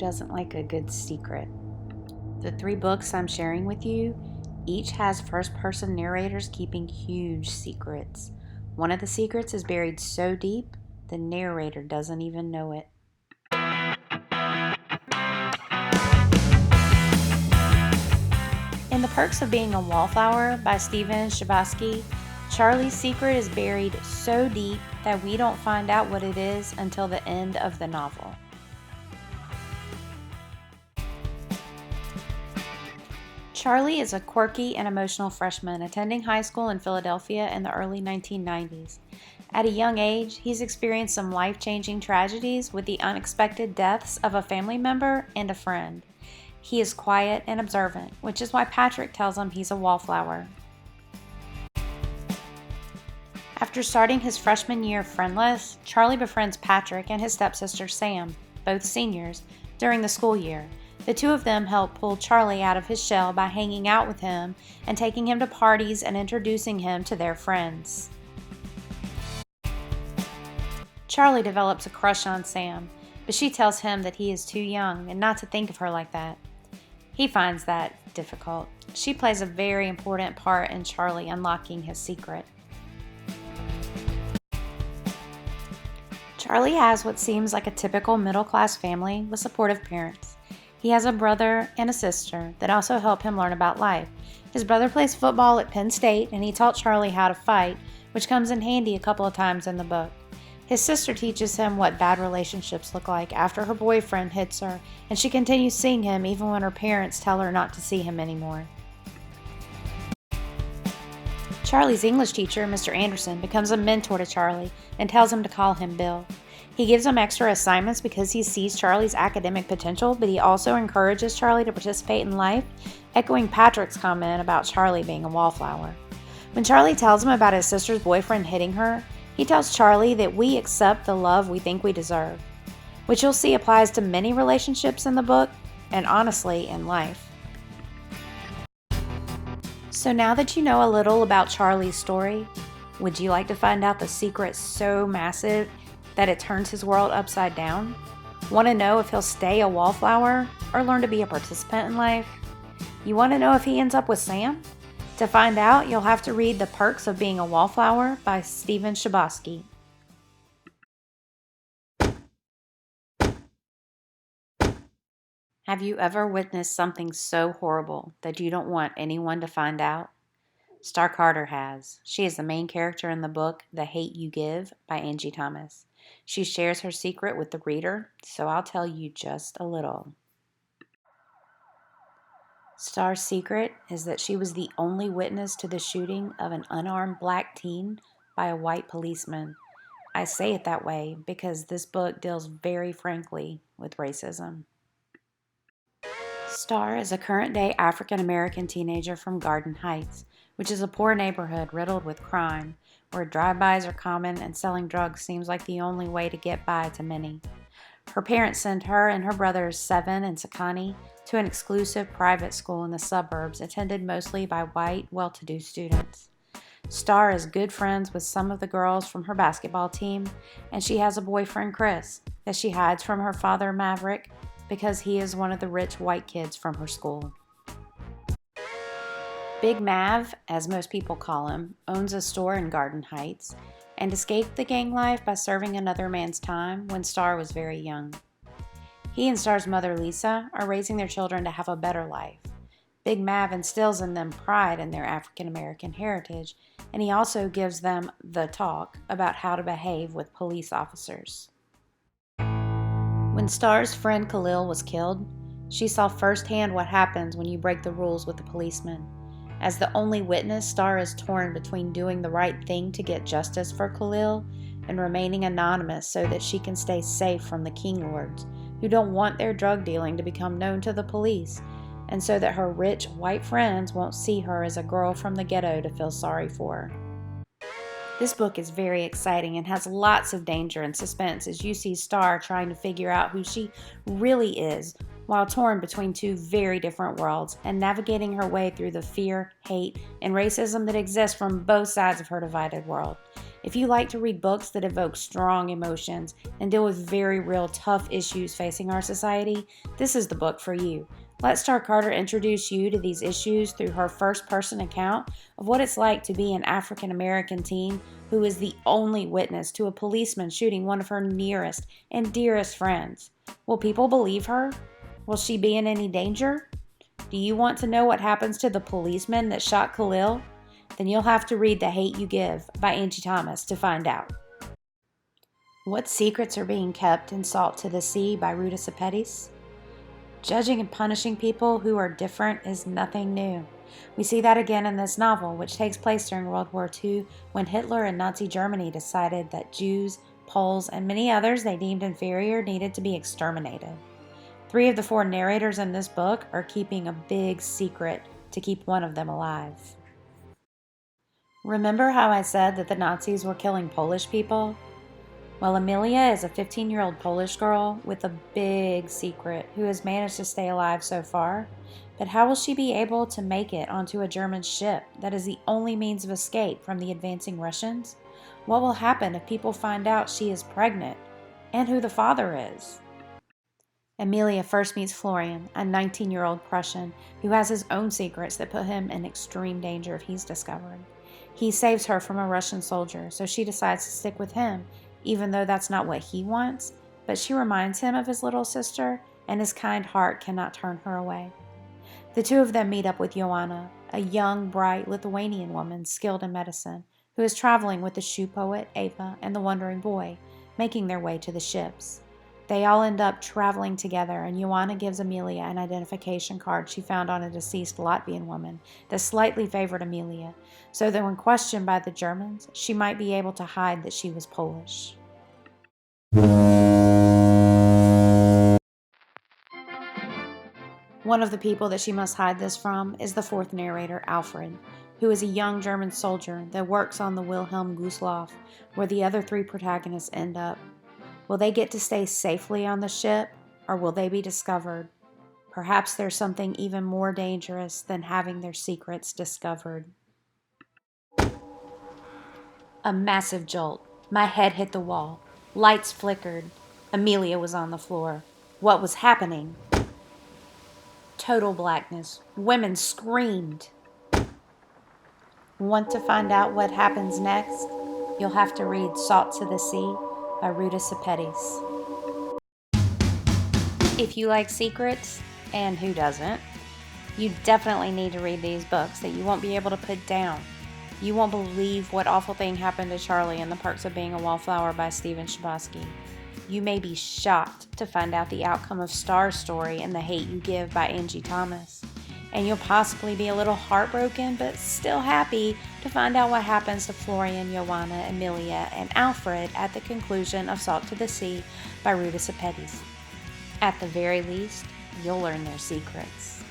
doesn't like a good secret? The 3 books I'm sharing with you each has first-person narrators keeping huge secrets. One of the secrets is buried so deep, the narrator doesn't even know it. In The Perks of Being a Wallflower by Stephen Chbosky, Charlie's secret is buried so deep that we don't find out what it is until the end of the novel. Charlie is a quirky and emotional freshman attending high school in Philadelphia in the early 1990s. At a young age, he's experienced some life-changing tragedies with the unexpected deaths of a family member and a friend. He is quiet and observant, which is why Patrick tells him he's a wallflower. After starting his freshman year friendless, Charlie befriends Patrick and his stepsister Sam, both seniors, during the school year. The two of them help pull Charlie out of his shell by hanging out with him and taking him to parties and introducing him to their friends. Charlie develops a crush on Sam, but she tells him that he is too young and not to think of her like that. He finds that difficult. She plays a very important part in Charlie unlocking his secret. Charlie has what seems like a typical middle-class family with supportive parents. He has a brother and a sister that also help him learn about life. His brother plays football at Penn State, and he taught Charlie how to fight, which comes in handy a couple of times in the book. His sister teaches him what bad relationships look like after her boyfriend hits her, and she continues seeing him even when her parents tell her not to see him anymore. Charlie's English teacher, Mr. Anderson, becomes a mentor to Charlie and tells him to call him Bill. He gives him extra assignments because he sees Charlie's academic potential, but he also encourages Charlie to participate in life, echoing Patrick's comment about Charlie being a wallflower. When Charlie tells him about his sister's boyfriend hitting her, he tells Charlie that we accept the love we think we deserve, which you'll see applies to many relationships in the book, and honestly, in life. So now that you know a little about Charlie's story, would you like to find out the secret so massive that it turns his world upside down? Want to know if he'll stay a wallflower or learn to be a participant in life? You want to know if he ends up with Sam? To find out, you'll have to read The Perks of Being a Wallflower by Stephen Chbosky. Have you ever witnessed something so horrible that you don't want anyone to find out? Star Carter has. She is the main character in the book The Hate You Give by Angie Thomas. She shares her secret with the reader, so I'll tell you just a little. Star's secret is that she was the only witness to the shooting of an unarmed black teen by a white policeman. I say it that way because this book deals very frankly with racism. Star is a current-day African-American teenager from Garden Heights, which is a poor neighborhood riddled with crime, where drive-bys are common and selling drugs seems like the only way to get by to many. Her parents sent her and her brothers, Seven and Sakani, to an exclusive private school in the suburbs, attended mostly by white, well-to-do students. Star is good friends with some of the girls from her basketball team, and she has a boyfriend, Chris, that she hides from her father, Maverick, because he is one of the rich white kids from her school. Big Mav, as most people call him, owns a store in Garden Heights and escaped the gang life by serving another man's time when Star was very young. He and Star's mother, Lisa, are raising their children to have a better life. Big Mav instills in them pride in their African American heritage, and he also gives them the talk about how to behave with police officers. When Star's friend Khalil was killed, she saw firsthand what happens when you break the rules with a policeman. As the only witness, Star is torn between doing the right thing to get justice for Khalil and remaining anonymous so that she can stay safe from the King Lords, who don't want their drug dealing to become known to the police, and so that her rich white friends won't see her as a girl from the ghetto to feel sorry for. This book is very exciting and has lots of danger and suspense as you see Star trying to figure out who she really is while torn between two very different worlds and navigating her way through the fear, hate, and racism that exists from both sides of her divided world. If you like to read books that evoke strong emotions and deal with very real tough issues facing our society, this is the book for you. Let Star Carter introduce you to these issues through her first-person account of what it's like to be an African-American teen who is the only witness to a policeman shooting one of her nearest and dearest friends. Will people believe her? Will she be in any danger? Do you want to know what happens to the policeman that shot Khalil? Then you'll have to read The Hate You Give by Angie Thomas to find out. What secrets are being kept in Salt to the Sea by Ruta Sepetys? Judging and punishing people who are different is nothing new. We see that again in this novel, which takes place during World War II when Hitler and Nazi Germany decided that Jews, Poles, and many others they deemed inferior needed to be exterminated. 3 of the 4 narrators in this book are keeping a big secret to keep one of them alive. Remember how I said that the Nazis were killing Polish people? Well, Amelia is a 15-year-old Polish girl with a big secret who has managed to stay alive so far. But how will she be able to make it onto a German ship that is the only means of escape from the advancing Russians? What will happen if people find out she is pregnant and who the father is? Amelia first meets Florian, a 19-year-old Prussian who has his own secrets that put him in extreme danger if he's discovered. He saves her from a Russian soldier, so she decides to stick with him, even though that's not what he wants, but she reminds him of his little sister, and his kind heart cannot turn her away. The 2 of them meet up with Joanna, a young, bright Lithuanian woman skilled in medicine, who is traveling with the shoe poet, Ava, and the wandering boy, making their way to the ships. They all end up traveling together, and Joanna gives Amelia an identification card she found on a deceased Latvian woman that slightly favored Amelia, so that when questioned by the Germans, she might be able to hide that she was Polish. One of the people that she must hide this from is the 4th narrator, Alfred, who is a young German soldier that works on the Wilhelm Gustloff, where the other 3 protagonists end up. Will they get to stay safely on the ship, or will they be discovered? Perhaps there's something even more dangerous than having their secrets discovered. A massive jolt. My head hit the wall. Lights flickered. Amelia was on the floor. What was happening? Total blackness. Women screamed. Want to find out what happens next? You'll have to read Salt to the Sea by Ruta Sepetys. If you like secrets, and who doesn't, you definitely need to read these books that you won't be able to put down. You won't believe what awful thing happened to Charlie in The Perks of Being a Wallflower by Stephen Chbosky. You may be shocked to find out the outcome of Star's story in The Hate You Give by Angie Thomas. And you'll possibly be a little heartbroken, but still happy to find out what happens to Florian, Joanna, Amelia, and Alfred at the conclusion of Salt to the Sea by Ruta Sepetys. At the very least, you'll learn their secrets.